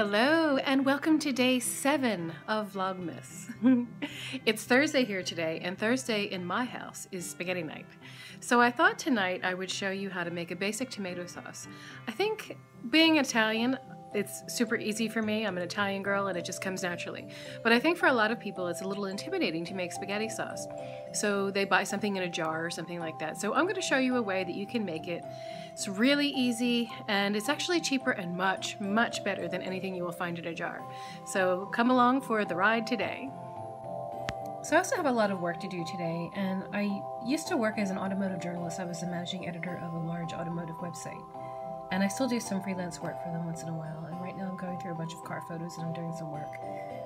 Hello and welcome to day 7 of Vlogmas. It's Thursday here today, and Thursday in my house is spaghetti night. So I thought tonight I would show you how to make a basic tomato sauce. I think being Italian, it's super easy for me. I'm an Italian girl and it just comes naturally. But I think for a lot of people it's a little intimidating to make spaghetti sauce. So they buy something in a jar or something like that. So I'm going to show you a way that you can make it. It's really easy and it's actually cheaper and much, much better than anything you will find in a jar. So come along for the ride today. So I also have a lot of work to do today, and I used to work as an automotive journalist. I was the managing editor of a large automotive website. And I still do some freelance work for them once in a while, and right now I'm going through a bunch of car photos and I'm doing some work.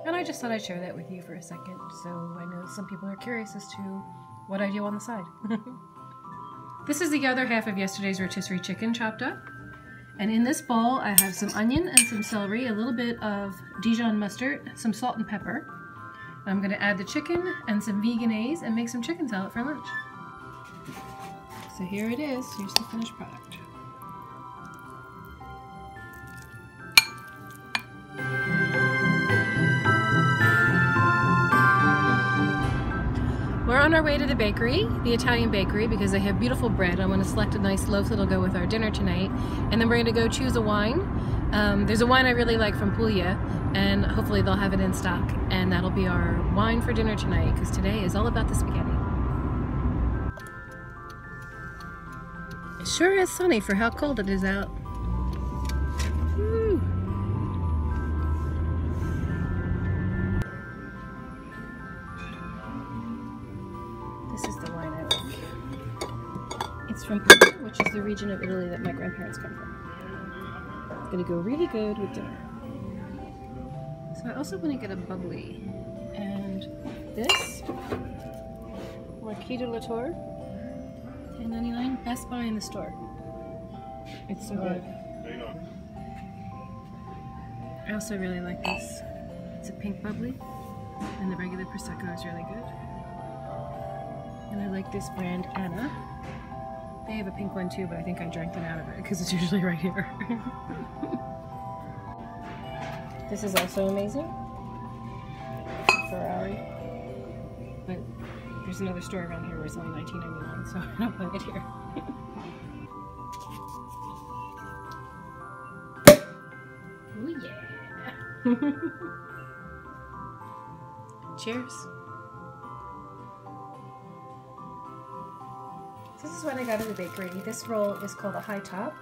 And I just thought I'd share that with you for a second, so I know some people are curious as to what I do on the side. This is the other half of yesterday's rotisserie chicken chopped up. And in this bowl I have some onion and some celery, a little bit of Dijon mustard, some salt and pepper. I'm going to add the chicken and some veganaise and make some chicken salad for lunch. So here it is, here's the finished product. We're on our way to the bakery, the Italian bakery, because they have beautiful bread. I'm going to select a nice loaf that'll go with our dinner tonight, and then we're going to go choose a wine. There's a wine I really like from Puglia, and hopefully they'll have it in stock, and that'll be our wine for dinner tonight, because today is all about the spaghetti. It sure is sunny for how cold it is out. Woo. This is the wine I like. It's from Puglia, which is the region of Italy that my grandparents come from. It's gonna go really good with dinner. So I also want to get a bubbly, and this Marquis de la Tour, $10.99, best buy in the store. It's so good. I also really like this. It's a pink bubbly, and the regular Prosecco is really good. And I like this brand, Donna. They have a pink one too, but I think I drank them out of it because it's usually right here. This is also amazing. Ferrari. But there's another store around here where it's only $19.99, so I don't buy it here. Oh yeah! Cheers! This is what I got at the bakery. This roll is called a high top.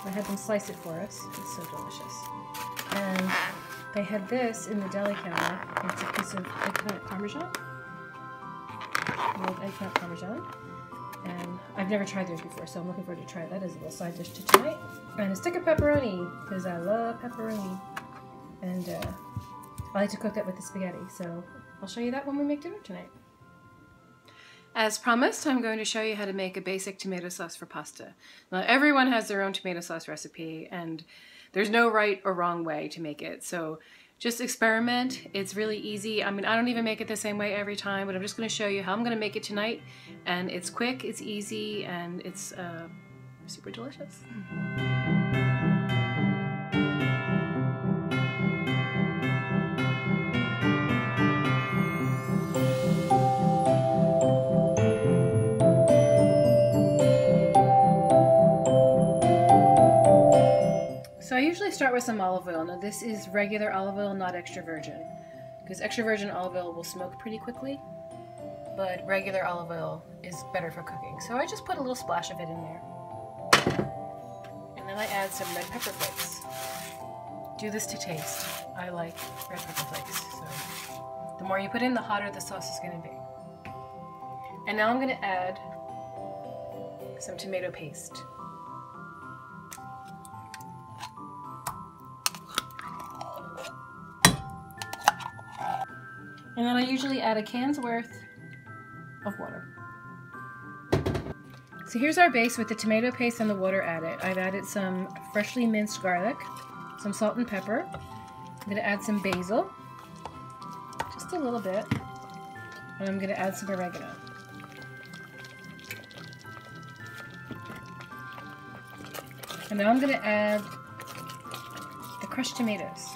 I had them slice it for us. It's so delicious. And they had this in the deli counter. It's a piece of eggplant parmesan. Rolled eggplant parmesan. And I've never tried those before, so I'm looking forward to try that as a little side dish to tonight. And a stick of pepperoni, because I love pepperoni. And I like to cook that with the spaghetti, so I'll show you that when we make dinner tonight. As promised, I'm going to show you how to make a basic tomato sauce for pasta. Now, everyone has their own tomato sauce recipe, and there's no right or wrong way to make it. So just experiment. It's really easy. I mean, I don't even make it the same way every time, but I'm just going to show you how I'm going to make it tonight. And it's quick, it's easy, and it's super delicious. So I usually start with some olive oil. Now this is regular olive oil, not extra virgin, because extra virgin olive oil will smoke pretty quickly, but regular olive oil is better for cooking. So I just put a little splash of it in there. And then I add some red pepper flakes. Do this to taste. I like red pepper flakes, so the more you put in, the hotter the sauce is going to be. And now I'm going to add some tomato paste. And then I usually add a can's worth of water. So here's our base with the tomato paste and the water added. I've added some freshly minced garlic, some salt and pepper. I'm going to add some basil, just a little bit, and I'm going to add some oregano. And now I'm going to add the crushed tomatoes.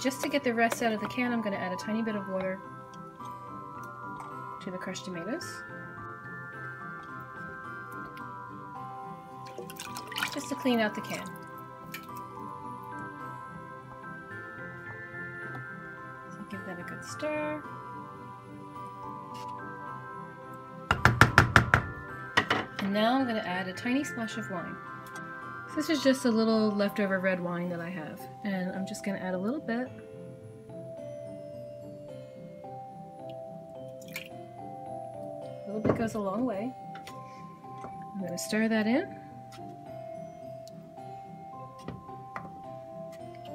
just to get the rest out of the can, I'm going to add a tiny bit of water to the crushed tomatoes. Just to clean out the can. So give that a good stir. And now I'm going to add a tiny splash of wine. So this is just a little leftover red wine that I have, and I'm just going to add a little bit. A little bit goes a long way. I'm going to stir that in.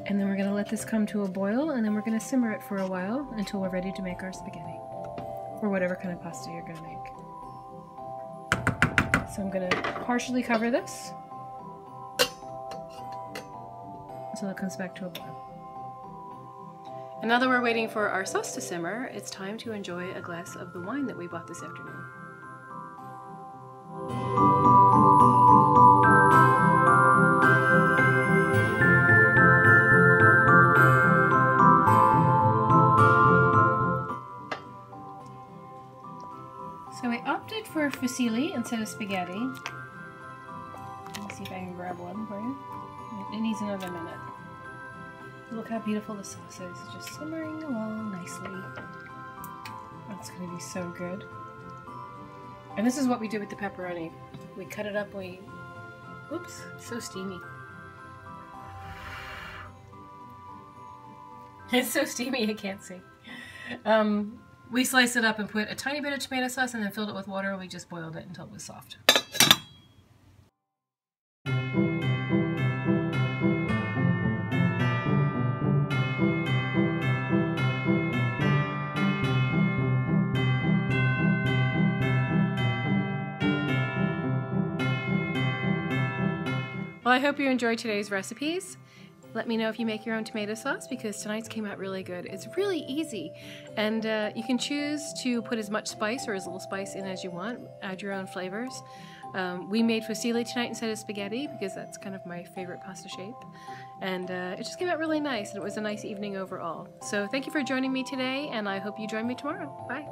And then we're going to let this come to a boil, and then we're going to simmer it for a while until we're ready to make our spaghetti, or whatever kind of pasta you're going to make. So I'm going to partially cover this until it comes back to a boil. And now that we're waiting for our sauce to simmer, it's time to enjoy a glass of the wine that we bought this afternoon. So I opted for fusilli instead of spaghetti. Let me see if I can grab one for you. It needs another minute. Look how beautiful the sauce is. Just simmering along nicely. That's going to be so good. And this is what we do with the pepperoni. We cut it up, oops, so steamy. It's so steamy I can't see. We sliced it up and put a tiny bit of tomato sauce and then filled it with water, and we just boiled it until it was soft. Well, I hope you enjoyed today's recipes. Let me know if you make your own tomato sauce, because tonight's came out really good. It's really easy, and you can choose to put as much spice or as little spice in as you want. Add your own flavors. We made fusilli tonight instead of spaghetti because that's kind of my favorite pasta shape, and it just came out really nice, and it was a nice evening overall. So thank you for joining me today, and I hope you join me tomorrow. Bye.